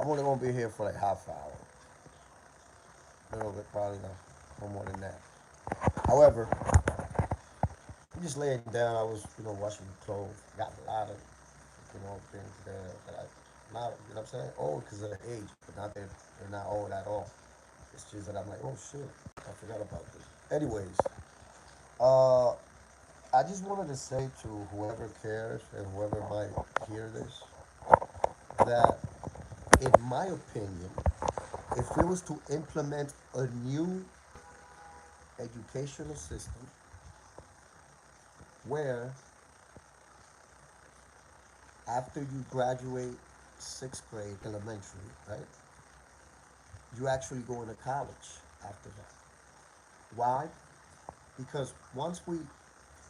I'm only gonna be here for like half an hour, a little bit, probably not, no more than that. However, I'm just laying down. I was, washing clothes. Got a lot of, things there that I not, what I'm saying, old because of the age, but not that they're not old at all. It's just that I'm like, oh shit, I forgot about this. Anyways, uh, I just wanted to say to whoever cares and whoever might hear this that, in my opinion, if we was to implement a new educational system where after you graduate sixth grade elementary, right, you actually go into college after that. Why? Because once we,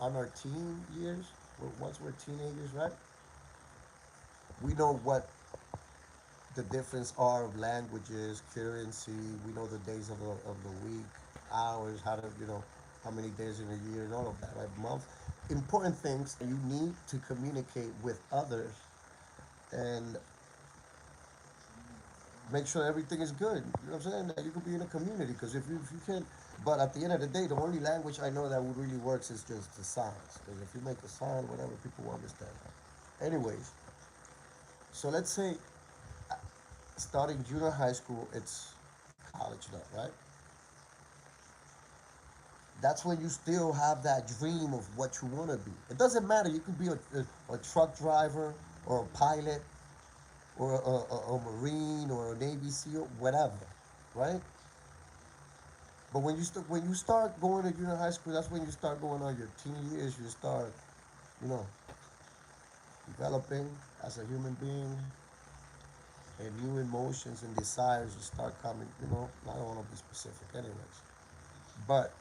on our teen years, once we're teenagers, right, we know what the difference are of languages, currency. We know the days of the week, hours, how to, how many days in a year, and all of that, right? Month. Important things that you need to communicate with others and make sure everything is good. You know what I'm saying? That you could be in a community. Because if you can't, but at the end of the day, the only language I know that would really works is just the signs. Because if you make a sign, whatever, people will understand. Anyways, so let's say starting junior high school, it's college now, right? That's when you still have that dream of what you want to be. It doesn't matter. You could be a truck driver or a pilot or a Marine or a Navy SEAL, whatever, right? But when you start going to junior high school, that's when you start going on your teen years. You start, you know, developing as a human being, and new emotions and desires just start coming. I don't want to be specific, anyways. But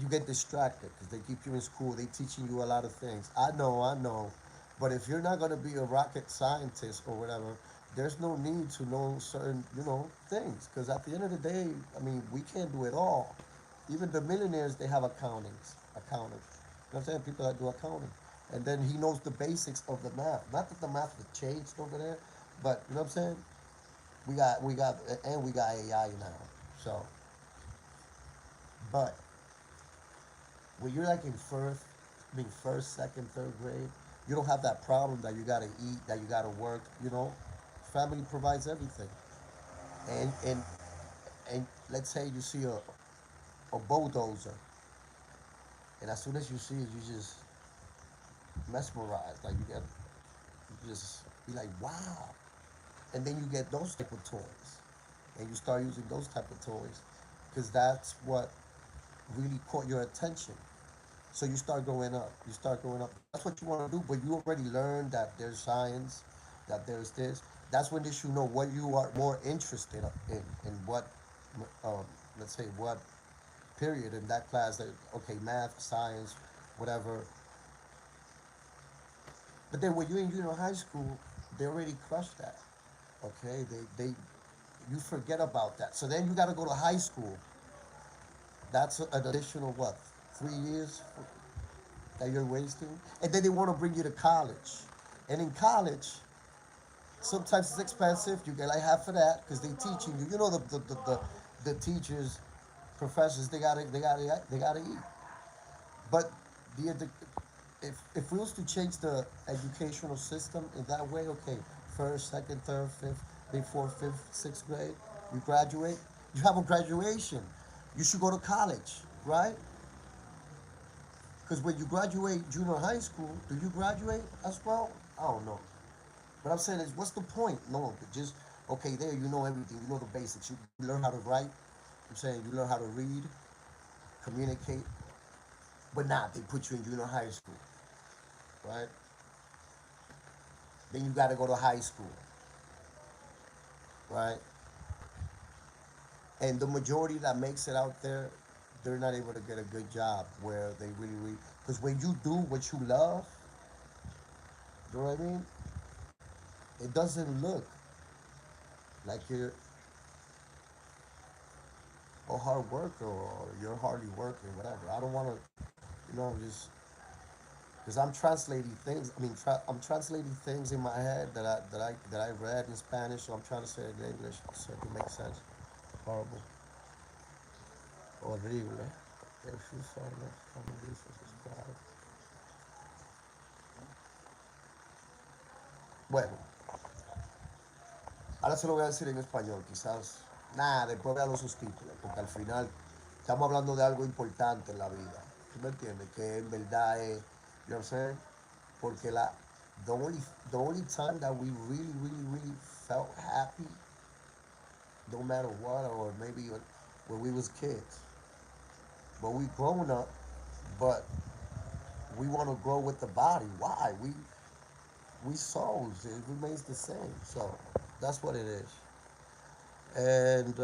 you get distracted because they keep you in school. They teaching you a lot of things. I know. But if you're not gonna be a rocket scientist or whatever, there's no need to know certain, things. Because at the end of the day, I mean, we can't do it all. Even the millionaires, they have accountants. You know what I'm saying? People that do accounting. And then he knows the basics of the math. Not that the math has changed over there, but you know what I'm saying? We got AI now. So, but when you're like in first, second, third grade, you don't have that problem that you gotta eat, that you gotta work. Family provides everything. And let's say you see a bulldozer, and as soon as you see it, you just mesmerized. Like you just be like, wow. And then you get those type of toys, and you start using those type of toys, because that's what really caught your attention. So you start growing up. You start growing up. That's what you want to do. But you already learned that there's science, that there's this. That's when they should know what you are more interested in what, um, let's say, what period in that class. That okay, math, science, whatever. But then when you're in junior high school, they already crushed that. Okay, they you forget about that. So then you got to go to high school. That's an additional what, 3 years that you're wasting, and then they want to bring you to college. And in college, sometimes it's expensive. You get like half of that because they teaching you. You know the teachers, professors. They gotta eat. But the if we was to change the educational system in that way, okay, first, second, third, fifth, before fifth, sixth grade, you graduate. You have a graduation. You should go to college, right? Because when you graduate junior high school, do you graduate as well? I don't know. But I'm saying is, what's the point? No, but just okay. There, you know everything. You know the basics. You learn how to write. I'm saying you learn how to read, communicate. But not they put you in junior high school, right? Then you got to go to high school, right? And the majority that makes it out there, they're not able to get a good job where they really. Because when you do what you love, you know what I mean? It doesn't look like you're a hard worker or you're hardly working, whatever. I don't want to, just because I'm translating things. I mean, I'm translating things in my head that I read in Spanish, so I'm trying to say it in English so it can make sense. Horrible, horrible. If you saw that, family subscribe. Bueno, ahora se lo voy a decir en español, quizás. Nada, después vea los subtítulos, porque al final estamos hablando de algo importante en la vida. ¿Tú me entiendes? Que en verdad es, you know what I'm saying? Porque the only, the only time that we really, really, really felt happy, no matter what, or maybe when we was kids. But we grown up, but we want to grow with the body. Why? We souls. It remains the same. So that's what it is. And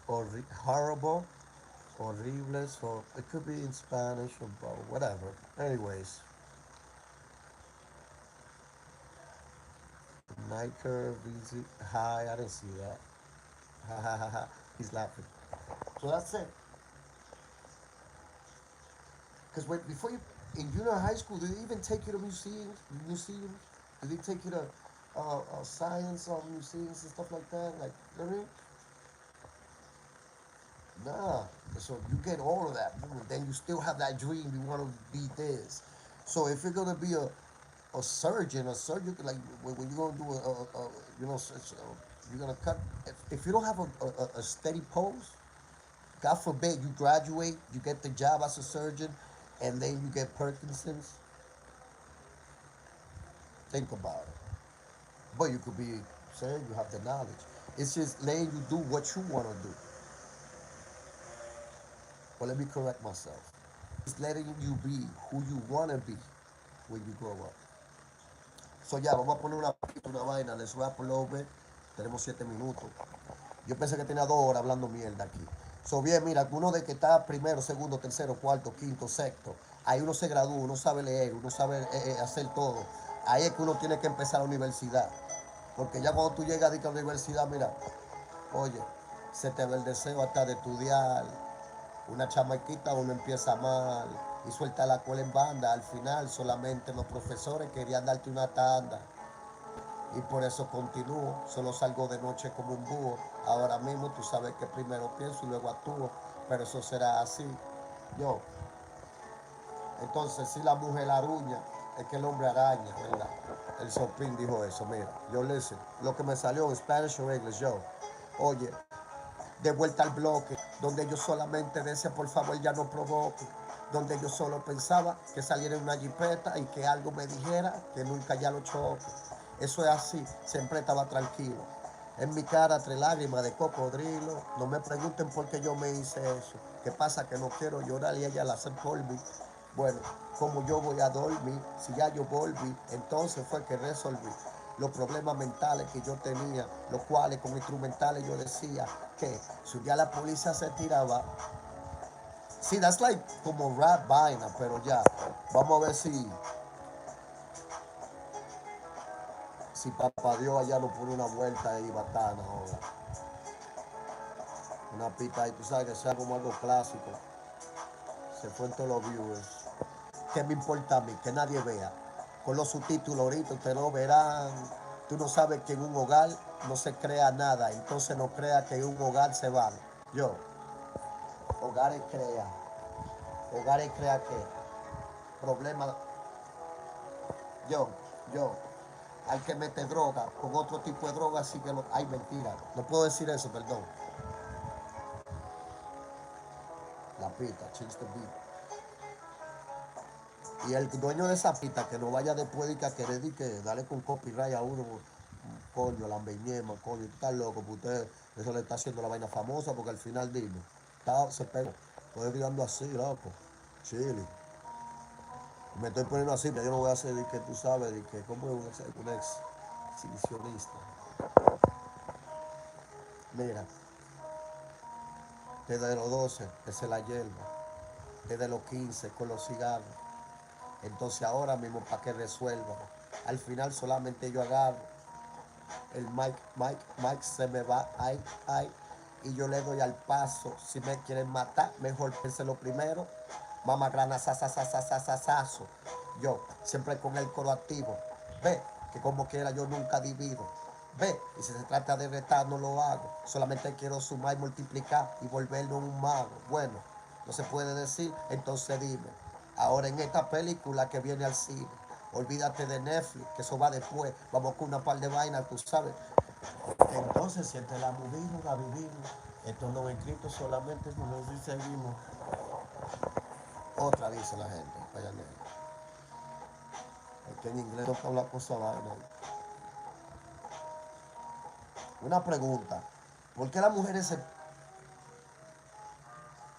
horrible, horrible. So it could be in Spanish or whatever. Anyways, night curve, easy. Hi, I didn't see that. Ha ha ha ha. He's laughing. So that's it. Because before you in junior high school, did they even take you to museums? Museums? Did they take you to science museums and stuff like that? Like, you know what I mean? Nah. So you get all of that, then you still have that dream. You want to be this. So if you're gonna be a surgeon, a surgeon like when you're gonna do you know, you're gonna cut. If you don't have a steady pose, God forbid you graduate, you get the job as a surgeon, and then you get Parkinson's. Think about it. But you could be saying you have the knowledge. It's just letting you do what you want to do. But let me correct myself. It's letting you be who you want to be when you grow up. So ya, vamos a poner una vaina. Let's wrap a little bit. Tenemos 7 minutos. Yo pensé que tenía 2 horas hablando mierda aquí. So bien, mira, uno de que está primero, segundo, tercero, cuarto, quinto, sexto. Ahí uno se gradúa, uno sabe leer, uno sabe hacer todo. Ahí es que uno tiene que empezar la universidad. Porque ya cuando tú llegas a la universidad, mira, oye, se te ve el deseo hasta de estudiar. Una chamaquita uno empieza mal y suelta la cola en banda. Al final solamente los profesores querían darte una tanda. Y por eso continúo. Solo salgo de noche como un búho. Ahora mismo tú sabes que primero pienso y luego actúo. Pero eso será así. Yo. Entonces, si la mujer aruña, es que el hombre araña, ¿verdad? El Sopin dijo eso, mira. Yo listen. Lo que me salió en Spanish o English, yo. Oye, de vuelta al bloque, donde yo solamente decía, por favor, ya no provoque, donde yo solo pensaba que saliera una jipeta y que algo me dijera que nunca ya lo choque. Eso es así, siempre estaba tranquilo. En mi cara, 3 lágrimas de cocodrilo. No me pregunten por qué yo me hice eso. ¿Qué pasa? Que no quiero llorar y ella la hace por mí. Bueno, como yo voy a dormir, si ya yo volví, entonces fue que resolví los problemas mentales que yo tenía, los cuales con instrumentales yo decía que si un día la policía se tiraba, sí, that's like como rap vaina, pero ya, vamos a ver si papá Dios allá nos pone una vuelta ahí batana ahora, una pista ahí, tú sabes que sea como algo clásico, se fue en todos los viewers. ¿Qué me importa a mí? Que nadie vea. Con los subtítulos ahorita ustedes lo verán. Tú no sabes que en un hogar no se crea nada. Entonces no crea que en un hogar se van. Yo, hogares crea. Hogares crea qué. Problemas. Yo, yo. Hay que meter droga con otro tipo de droga, así que hay mentira. No puedo decir eso, perdón. La pita, change the beat. Y el dueño de esa pista que no vaya después de que a querer y que dale con copyright a uno, coño, la empeñema, coño, tú estás loco, porque usted eso le está haciendo la vaina famosa, porque al final dime, se pegó, estoy digando así, loco, chile. Me estoy poniendo así, pero yo no voy a hacer de que tú sabes, de que como un exhibicionista. Mira, desde los 12 esa es la hierba, desde los 15 con los cigarros. Entonces ahora mismo para que resuelva. Al final solamente yo agarro el Mike se me va, ay, y yo le doy al paso. Si me quieren matar, mejor lo primero, Mamá grana, sasasasasasasazo. Yo, siempre con el coro activo. Ve, que como quiera yo nunca divido. Ve, y si se trata de retar no lo hago. Solamente quiero sumar y multiplicar y volverlo un mago. Bueno, no se puede decir, entonces dime. Ahora en esta película que viene al cine, olvídate de Netflix, que eso va después. Vamos con una par de vainas, tú sabes. Entonces, si entre la movimos, la vivimos. Esto no es escrito solamente, no si seguimos. Otra dice la gente. Vaya, es que en inglés no habla cosa vaina. Una pregunta. ¿Por qué las mujeres se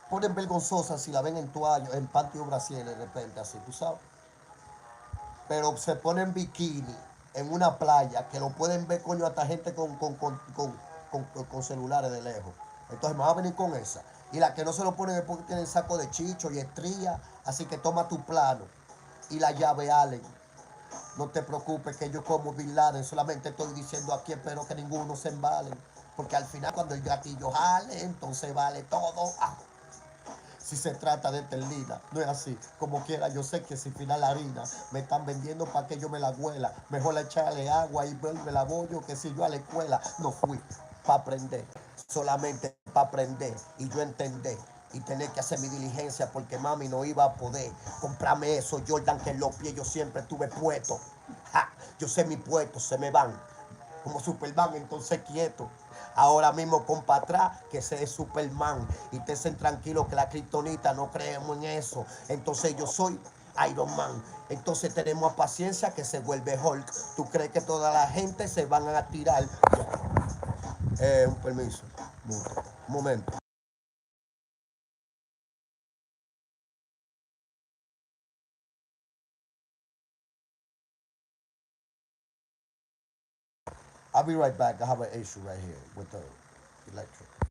ponen vergonzosas si la ven en toalla, en panty o brasier de repente así, tú sabes? Pero se ponen bikini en una playa que lo pueden ver, coño, hasta gente con celulares de lejos. Entonces me va a venir con esa. Y la que no se lo ponen es porque tienen saco de chicho y estría. Así que toma tu plano y la llave Allen. No te preocupes que yo como Bin Laden, solamente estoy diciendo aquí, espero que ninguno se embale. Porque al final cuando el gatillo jale, entonces vale todo. Si se trata de terlina, no es así. Como quiera, yo sé que si final la harina me están vendiendo para que yo me la huela. Mejor la echarle agua y vuelve la bollo que si yo a la escuela no fui para aprender, solamente para aprender y yo entender y tener que hacer mi diligencia porque mami no iba a poder comprarme eso Jordan que en los pies yo siempre tuve puesto. Ja, yo sé mi puesto, se me van como Superman, entonces quieto. Ahora mismo con para atrás que se es Superman y te estén tranquilos que la kriptonita no creemos en eso. Entonces yo soy Iron Man. Entonces tenemos paciencia que se vuelve Hulk. ¿Tú crees que toda la gente se van a tirar? Un permiso. Un momento. I'll be right back. I have an issue right here with the electric.